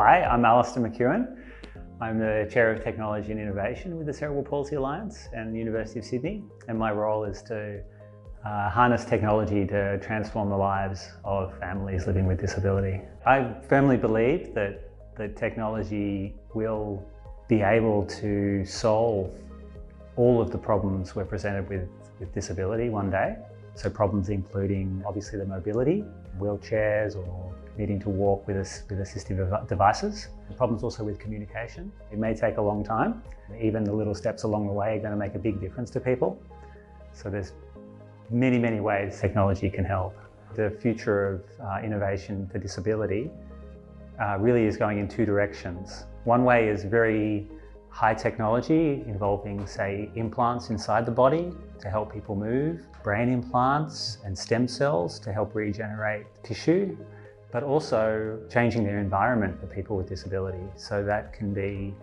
Hi, I'm Alistair McEwan. I'm the Chair of Technology and Innovation with the Cerebral Palsy Alliance and the University of Sydney, and my role is to harness technology to transform the lives of families living with disability. I firmly believe that technology will be able to solve all of the problems we're presented with disability one day. So problems including obviously the mobility, wheelchairs or needing to walk with assistive devices. Problems also with communication. It may take a long time. Even the little steps along the way are going to make a big difference to people. So there's many, many ways technology can help. The future of innovation for disability really is going in two directions. One way is very high technology involving, say, implants inside the body to help people move, brain implants and stem cells to help regenerate tissue, but also changing their environment for people with disability. So that can be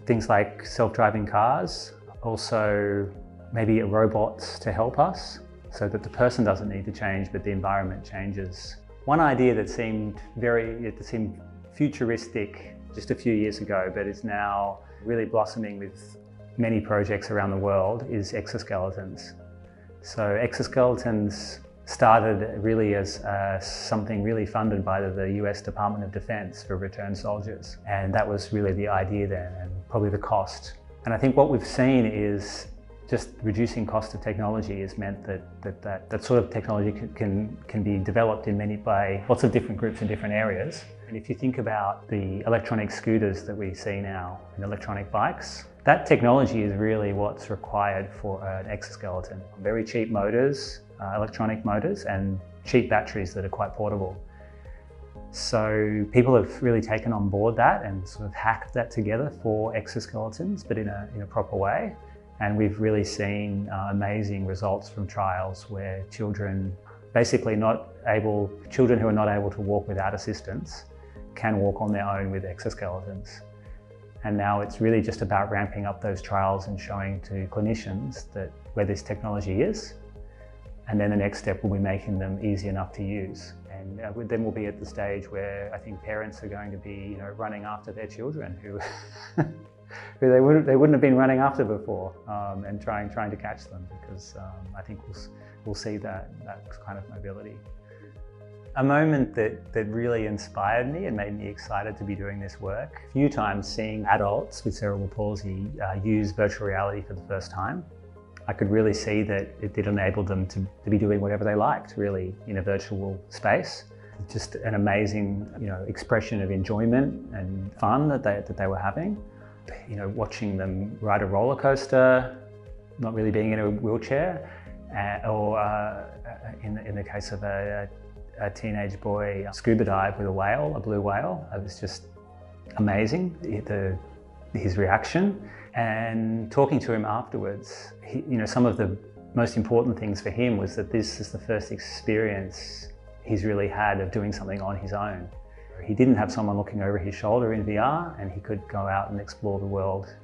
things like self-driving cars, also maybe robots to help us so that the person doesn't need to change, but the environment changes. One idea that seemed futuristic just a few years ago, but is now really blossoming with many projects around the world, is exoskeletons. So exoskeletons started really as something really funded by the US Department of Defense for returned soldiers. And that was really the idea then, and probably the cost. And I think what we've seen is just reducing cost of technology has meant that sort of technology can be developed by lots of different groups in different areas. And if you think about the electronic scooters that we see now and electronic bikes, that technology is really what's required for an exoskeleton. Very cheap motors, electronic motors, and cheap batteries that are quite portable. So people have really taken on board that and sort of hacked that together for exoskeletons, but in a proper way. And we've really seen amazing results from trials where children who are not able to walk without assistance can walk on their own with exoskeletons. And now it's really just about ramping up those trials and showing to clinicians where this technology is. And then the next step will be making them easy enough to use. And then we'll be at the stage where I think parents are going to be, running after their children who they wouldn't have been running after before, and trying to catch them, because I think we'll see that kind of mobility. A moment that really inspired me and made me excited to be doing this work, a few times seeing adults with cerebral palsy use virtual reality for the first time. I could really see that it did enable them to be doing whatever they liked, really, in a virtual space. Just an amazing, expression of enjoyment and fun that they were having. Watching them ride a roller coaster, not really being in a wheelchair, or in the case of a teenage boy scuba dive with a blue whale. It was just amazing, his reaction. And talking to him afterwards, some of the most important things for him was that this is the first experience he's really had of doing something on his own. He didn't have someone looking over his shoulder in VR, and he could go out and explore the world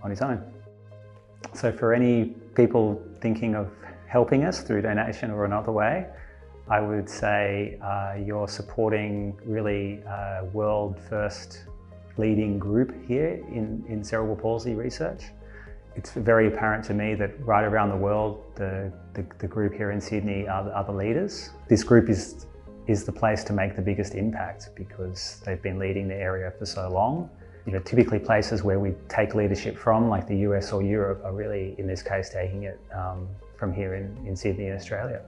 on his own. So for any people thinking of helping us through donation or another way, I would say you're supporting really a world first leading group here in cerebral palsy research. It's very apparent to me that right around the world, the group here in Sydney are the leaders. This group is the place to make the biggest impact because they've been leading the area for so long. Typically places where we take leadership from, like the US or Europe, are really, in this case, taking it from here in Sydney, Australia.